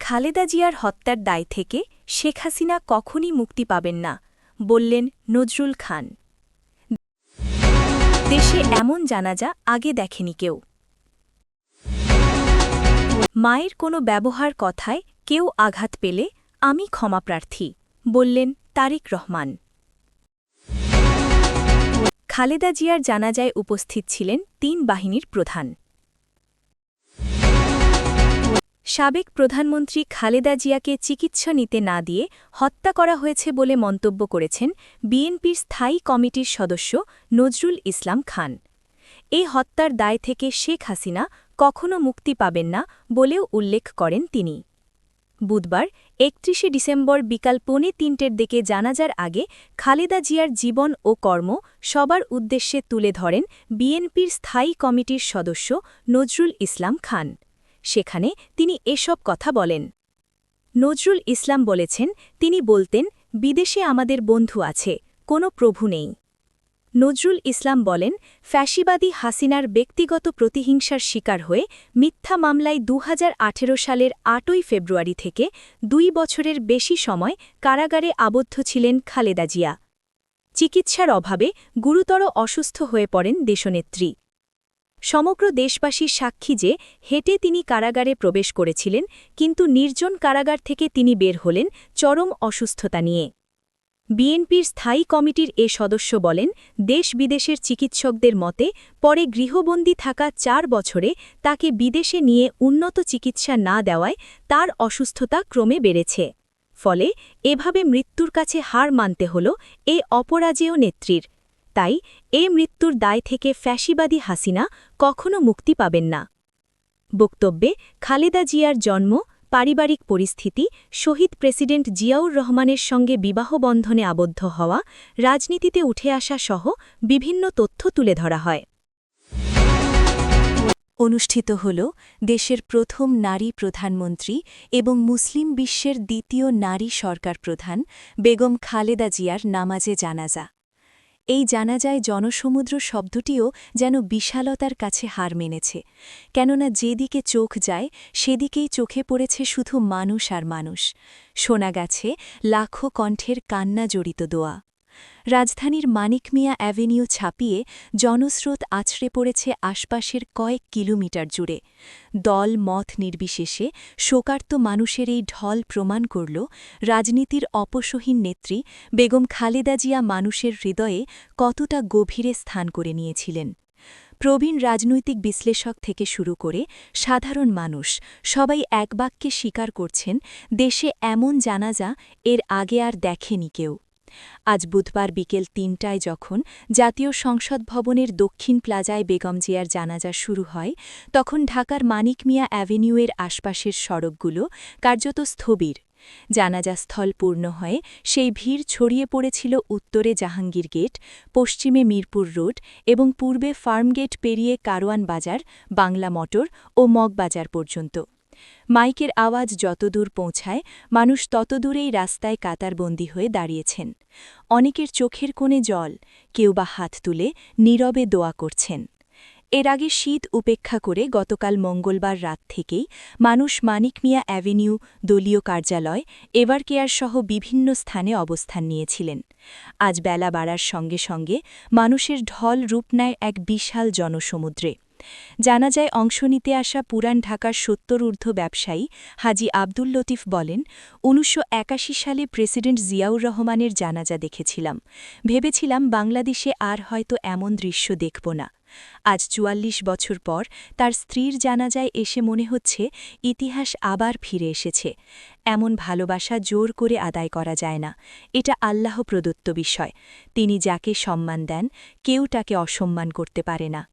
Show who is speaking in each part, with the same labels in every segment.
Speaker 1: খালেদা জিয়ার হত্যার দায় থেকে শেখ হাসিনা কখনই মুক্তি পাবেন না, বললেন নজরুল খান। দেশে এমন জানাজা আগে দেখেনি কেউ। মায়ের কোনো ব্যবহার কথায় কেউ আঘাত পেলে আমি ক্ষমাপ্রার্থী, বললেন তারেক রহমান। খালেদা জিয়ার জানাজায় উপস্থিত ছিলেন ৩ বাহিনীর প্রধান। সাবেক প্রধানমন্ত্রী খালেদা জিয়াকে চিকিৎসা নিতে না দিয়ে হত্যা করা হয়েছে বলে মন্তব্য করেছেন বিএনপির স্থায়ী কমিটির সদস্য নজরুল ইসলাম খান। এই হত্যার দায় থেকে শেখ হাসিনা কখনো মুক্তি পাবেন না বলেও উল্লেখ করেন তিনি। বুধবার ৩১ ডিসেম্বর বিকাল ৩:৩০ দিকে জানাজার আগে খালেদা জিয়ার জীবন ও কর্ম সবার উদ্দেশ্যে তুলে ধরেন বিএনপির স্থায়ী কমিটির সদস্য নজরুল ইসলাম খান। সেখানে তিনি এসব কথা বলেন। নজরুল ইসলাম বলেছেন, তিনি বলতেন, বিদেশে আমাদের বন্ধু আছে, কোনো প্রভু নেই। নজরুল ইসলাম বলেন, ফ্যাসিবাদী হাসিনার ব্যক্তিগত প্রতিহিংসার শিকার হয়ে মিথ্যা মামলায় ২০১৮ সালের ৮ই ফেব্রুয়ারি থেকে ২ বছরের বেশি সময় কারাগারে আবদ্ধ ছিলেন খালেদা জিয়া। চিকিৎসার অভাবে গুরুতর অসুস্থ হয়ে পড়েন দেশনেত্রী। সমগ্র দেশবাসীর সাক্ষী যে হেঁটে তিনি কারাগারে প্রবেশ করেছিলেন, কিন্তু নির্জন কারাগার থেকে তিনি বের হলেন চরম অসুস্থতা নিয়ে। বিএনপির স্থায়ী কমিটির এ সদস্য বলেন, দেশ বিদেশের চিকিৎসকদের মতে পরে গৃহবন্দী থাকা ৪ বছরে তাকে বিদেশে নিয়ে উন্নত চিকিৎসা না দেওয়ায় তার অসুস্থতা ক্রমে বেড়েছে। ফলে এভাবে মৃত্যুর কাছে হার মানতে হল এ অপরাজেয় নেত্রীর। তাই এ মৃত্যুর দায় থেকে ফ্যাসিবাদী হাসিনা কখনো মুক্তি পাবেন না। বক্তব্যে খালেদা জিয়ার জন্ম, পারিবারিক পরিস্থিতি, শহীদ প্রেসিডেন্ট জিয়াউর রহমানের সঙ্গে বিবাহবন্ধনে আবদ্ধ হওয়া, রাজনীতিতে উঠে আসা সহ বিভিন্ন তথ্য তুলে ধরা হয়। অনুষ্ঠিত হল দেশের প্রথম নারী প্রধানমন্ত্রী এবং মুসলিম বিশ্বের দ্বিতীয় নারী সরকার প্রধান বেগম খালেদা জিয়ার নামাজে জানাজা। এই জানাজায় জনসমুদ্র শব্দটিও যেন বিশালতার কাছে হার মেনেছে, কেননা যেদিকে চোখ যায় সেদিকেই চোখে পড়েছে শুধু মানুষ আর মানুষ। শোনা গেছে লাখো কণ্ঠের কান্না জড়িত দোয়া। রাজধানীর মানিক মিয়া অ্যাভিনিউ ছাপিয়ে জনস্রোত আছড়ে পড়েছে আশপাশের কয়েক কিলোমিটার জুড়ে। দল মত নির্বিশেষে শোকার্ত মানুষের এই ঢল প্রমাণ করল রাজনীতির অপসহীন নেত্রী বেগম খালেদা জিয়া মানুষের হৃদয়ে কতটা গভীরে স্থান করে নিয়েছিলেন। প্রবীণ রাজনৈতিক বিশ্লেষক থেকে শুরু করে সাধারণ মানুষ সবাই এক বাক্যে স্বীকার করছেন, দেশে এমন জানাজা এর আগে আর দেখেনি কেউ। আজ বুধবার বিকেল ৩টায় যখন জাতীয় সংসদ ভবনের দক্ষিণ প্লাজায় বেগম জিয়ার জানাজা শুরু হয়, তখন ঢাকার মানিক মিয়া অ্যাভিনিউয়ের আশপাশের সড়কগুলো কার্যত স্থবির। জানাজাস্থল পূর্ণ হয়ে সেই ভিড় ছড়িয়ে পড়েছিল উত্তরে জাহাঙ্গীর গেট, পশ্চিমে মিরপুর রোড এবং পূর্বে ফার্মগেট পেরিয়ে কারওয়ান বাজার, বাংলা মোটর ও মগবাজার পর্যন্ত। মাইকের আওয়াজ যতদূর পৌঁছায় মানুষ ততদূরেই রাস্তায় কাতারবন্দী হয়ে দাঁড়িয়েছেন। অনেকের চোখের কোণে জল, কেউ বা হাত তুলে নীরবে দোয়া করছেন। এর আগে শীত উপেক্ষা করে গতকাল মঙ্গলবার রাত থেকেই মানুষ মানিক মিয়া অ্যাভিনিউ, দলীয় কার্যালয়, এভারকেয়ার সহ বিভিন্ন স্থানে অবস্থান নিয়েছিলেন। আজ বেলা বাড়ার সঙ্গে সঙ্গে মানুষের ঢল রূপ নেয় এক বিশাল জনসমুদ্রে। জানাজায় অংশ নিতে আসা পুরান ঢাকার ৭০ ঊর্ধ্ব ব্যবসায়ী হাজি আব্দুল লতিফ বলেন, ১৯৮১ সালে প্রেসিডেন্ট জিয়াউর রহমানের জানাজা দেখেছিলাম। ভেবেছিলাম বাংলাদেশে আর হয়তো এমন দৃশ্য দেখব না। আজ ৪৪ বছর পর তার স্ত্রীর জানাজায় এসে মনে হচ্ছে ইতিহাস আবার ফিরে এসেছে। এমন ভালোবাসা জোর করে আদায় করা যায় না, এটা আল্লাহ প্রদত্ত বিষয়। তিনি যাকে সম্মান দেন কেউ তাকে অসম্মান করতে পারে না।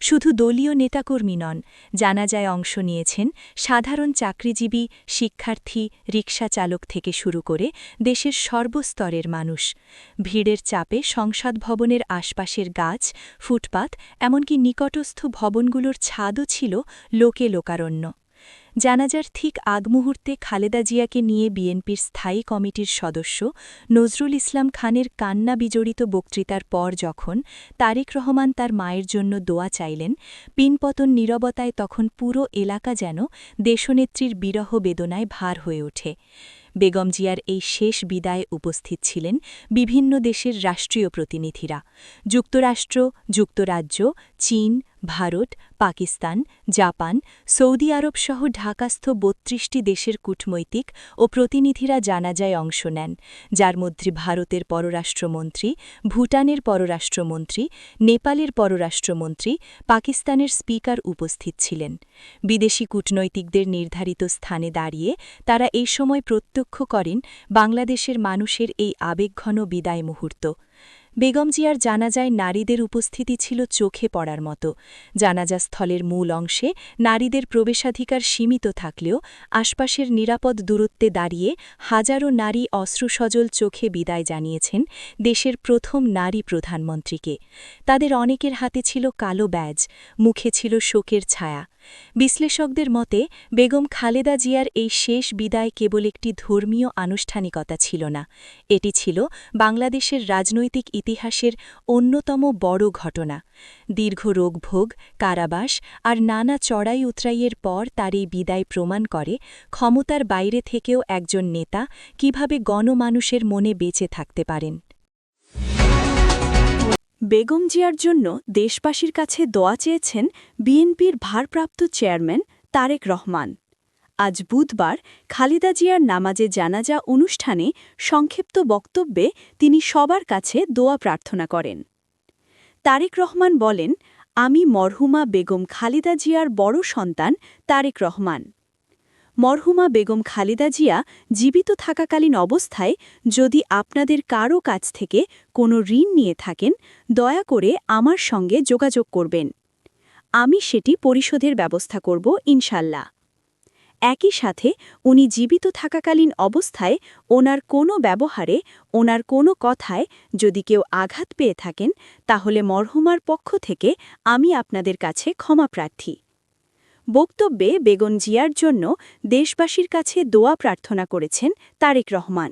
Speaker 1: শুধু দলীয় নেতাকর্মী নন, জানাজায় অংশ নিয়েছেন সাধারণ চাকরিজীবী, শিক্ষার্থী, রিকশা চালক থেকে শুরু করে দেশের সর্বস্তরের মানুষ। ভিড়ের চাপে সংসদ ভবনের আশপাশের গাছ, ফুটপাত, এমনকি নিকটস্থ ভবনগুলোর ছাদও ছিল লোকে লোকারণ্য। জানাজার ঠিক আগ মুহূর্তে খালেদা জিয়াকে নিয়ে বিএনপির স্থায়ী কমিটির সদস্য নজরুল ইসলাম খানের কান্না বিজড়িত বক্তৃতার পর যখন তারেক রহমান তার মায়ের জন্য দোয়া চাইলেন, পিনপতন নীরবতায় তখন পুরো এলাকা যেন দেশনেত্রীর বিরহ বেদনায় ভার হয়ে ওঠে। বেগম জিয়ার এই শেষ বিদায়ে উপস্থিত ছিলেন বিভিন্ন দেশের রাষ্ট্রীয় প্রতিনিধিরা, যুক্তরাষ্ট্র, যুক্তরাজ্য, চীন, ভারত, পাকিস্তান, জাপান, সৌদি আরবসহ ঢাকাস্থ ৩২টি দেশের কূটনৈতিক ও প্রতিনিধিরা জানাজায় অংশ নেন, যার মধ্যে ভারতের পররাষ্ট্রমন্ত্রী, ভুটানের পররাষ্ট্রমন্ত্রী, নেপালের পররাষ্ট্রমন্ত্রী, পাকিস্তানের স্পিকার উপস্থিত ছিলেন। বিদেশি কূটনৈতিকদের নির্ধারিত স্থানে দাঁড়িয়ে তারা এই সময় প্রত্যক্ষ করেন বাংলাদেশের মানুষের এই আবেগঘন বিদায় মুহূর্ত। বেগম জিয়ার জানাজায় নারীদের উপস্থিতি ছিল চোখে পড়ার মতো। জানাজাস্থলের মূল অংশে নারীদের প্রবেশাধিকার সীমিত থাকলেও আশপাশের নিরাপদ দূরত্বে দাঁড়িয়ে হাজারো নারী অশ্রুসজল চোখে বিদায় জানিয়েছেন দেশের প্রথম নারী প্রধানমন্ত্রীকে। তাদের অনেকের হাতে ছিল কালো ব্যাজ, মুখে ছিল শোকের ছায়া। বিশ্লেষকদের মতে বেগম খালেদা জিয়ার এই শেষ বিদায় কেবল একটি ধর্মীয় আনুষ্ঠানিকতা ছিল না, এটি ছিল বাংলাদেশের রাজনৈতিক ইতিহাসের অন্যতম বড় ঘটনা। দীর্ঘ রোগভোগ, কারাবাস আর নানা চড়াই উতরাইয়ের পর তার এই বিদায় প্রমাণ করে ক্ষমতার বাইরে থেকেও একজন নেতা কিভাবে গণমানুষের মনে বেঁচে থাকতে পারেন। বেগম জিয়ার জন্য দেশবাসীর কাছে দোয়া চেয়েছেন বিএনপির ভারপ্রাপ্ত চেয়ারম্যান তারেক রহমান। আজ বুধবার খালেদা জিয়ার নামাজে জানাজা অনুষ্ঠানে সংক্ষিপ্ত বক্তব্যে তিনি সবার কাছে দোয়া প্রার্থনা করেন। তারেক রহমান বলেন, আমি মরহুমা বেগম খালেদা জিয়ার বড় সন্তান তারেক রহমান। মরহুমা বেগম খালেদা জিয়া জীবিত থাকাকালীন অবস্থায় যদি আপনাদের কারও কাছ থেকে কোনো ঋণ নিয়ে থাকেন, দয়া করে আমার সঙ্গে যোগাযোগ করবেন। আমি সেটি পরিশোধের ব্যবস্থা করব ইনশাল্লাহ। একই সাথে উনি জীবিত থাকাকালীন অবস্থায় ওনার কোনো ব্যবহারে, ওনার কোনো কথায় যদি কেউ আঘাত পেয়ে থাকেন, তাহলে মরহুমার পক্ষ থেকে আমি আপনাদের কাছে ক্ষমা প্রার্থী। বক্তব্যে বেগম জিয়ার জন্য দেশবাসীর কাছে দোয়া প্রার্থনা করেছেন তারেক রহমান।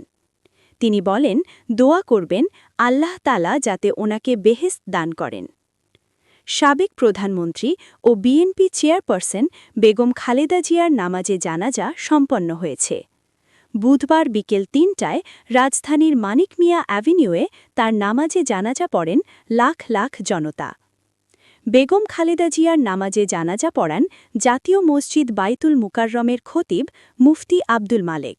Speaker 1: তিনি বলেন, দোয়া করবেন আল্লাহ তাআলা যাতে ওনাকে বেহেশত দান করেন। সাবেক প্রধানমন্ত্রী ও বিএনপি চেয়ারপারসন বেগম খালেদা জিয়ার নামাজে জানাজা সম্পন্ন হয়েছে। বুধবার বিকেল ৩টায় রাজধানীর মানিক মিয়া অ্যাভিনিউয়ে তার নামাজে জানাজা পড়েন লাখ লাখ জনতা। বেগম খালেদা জিয়ার নামাজে জানাজা পড়ান জাতীয় মসজিদ বাইতুল মুকাররমের খতিব মুফতি আব্দুল মালেক।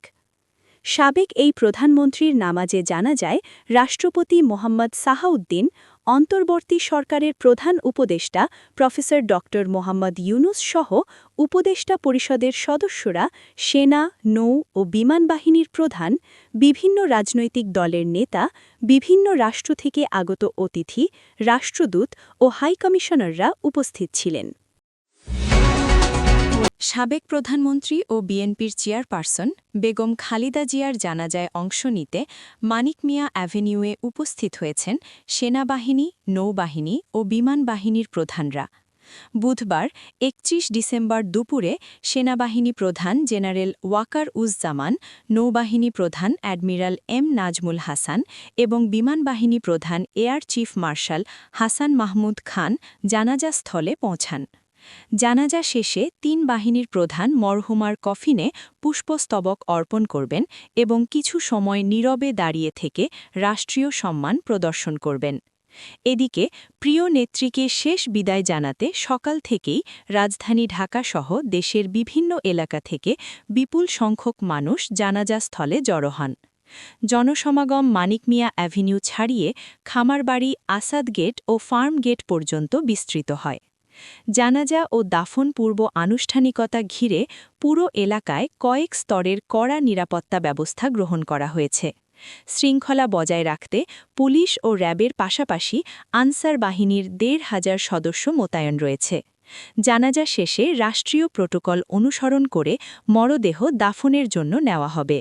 Speaker 1: সাবেক এই প্রধানমন্ত্রীর নামাজে জানাজায় রাষ্ট্রপতি মোহাম্মদ সাহাউদ্দিন, অন্তর্বর্তী সরকারের প্রধান উপদেষ্টা প্রফেসর ড. মোহাম্মদ ইউনুস সহ উপদেষ্টা পরিষদের সদস্যরা, সেনা, নৌ ও বিমান বাহিনীর প্রধান, বিভিন্ন রাজনৈতিক দলের নেতা, বিভিন্ন রাষ্ট্র থেকে আগত অতিথি, রাষ্ট্রদূত ও হাইকমিশনাররা উপস্থিত ছিলেন। সাবেক প্রধানমন্ত্রী ও বিএনপির চেয়ারপারসন বেগম খালেদা জিয়ার জানাজায় অংশ নিতে মানিক মিয়া অ্যাভিনিউয়ে উপস্থিত হয়েছেন সেনাবাহিনী, নৌবাহিনী ও বিমান বাহিনীর প্রধানরা। বুধবার ৩১ ডিসেম্বর দুপুরে সেনাবাহিনী প্রধান জেনারেল ওয়াকার উজ-জামান, নৌবাহিনী প্রধান অ্যাডমিরাল এম নাজমুল হাসান এবং বিমান বাহিনী প্রধান air chief marshal Hasan Mahmud Khan জানাজাস্থলে পৌঁছান। জানাজা শেষে ৩ বাহিনীর প্রধান মরহুমার কফিনে পুষ্পস্তবক অর্পণ করবেন এবং কিছু সময় নীরবে দাঁড়িয়ে থেকে রাষ্ট্রীয় সম্মান প্রদর্শন করবেন। এদিকে প্রিয় নেত্রীকে শেষ বিদায় জানাতে সকাল থেকেই রাজধানী ঢাকাসহ দেশের বিভিন্ন এলাকা থেকে বিপুল সংখ্যক মানুষ জানাজাস্থলে জড়ো হন। জনসমাগম মানিক মিয়া অ্যাভিনিউ ছাড়িয়ে খামারবাড়ি, আসাদ গেট ও ফার্ম গেট পর্যন্ত বিস্তৃত হয়। জানাজা ও দাফন পূর্ব আনুষ্ঠানিকতা ঘিরে পুরো এলাকায় কয়েক স্তরের কড়া নিরাপত্তা ব্যবস্থা গ্রহণ করা হয়েছে। শৃঙ্খলা বজায় রাখতে পুলিশ ও র্যাবের পাশাপাশি আনসার বাহিনীর ১৫০০ সদস্য মোতায়েন রয়েছে। জানাজা শেষে রাষ্ট্রীয় প্রোটোকল অনুসরণ করে মরদেহ দাফনের জন্য নেওয়া হবে।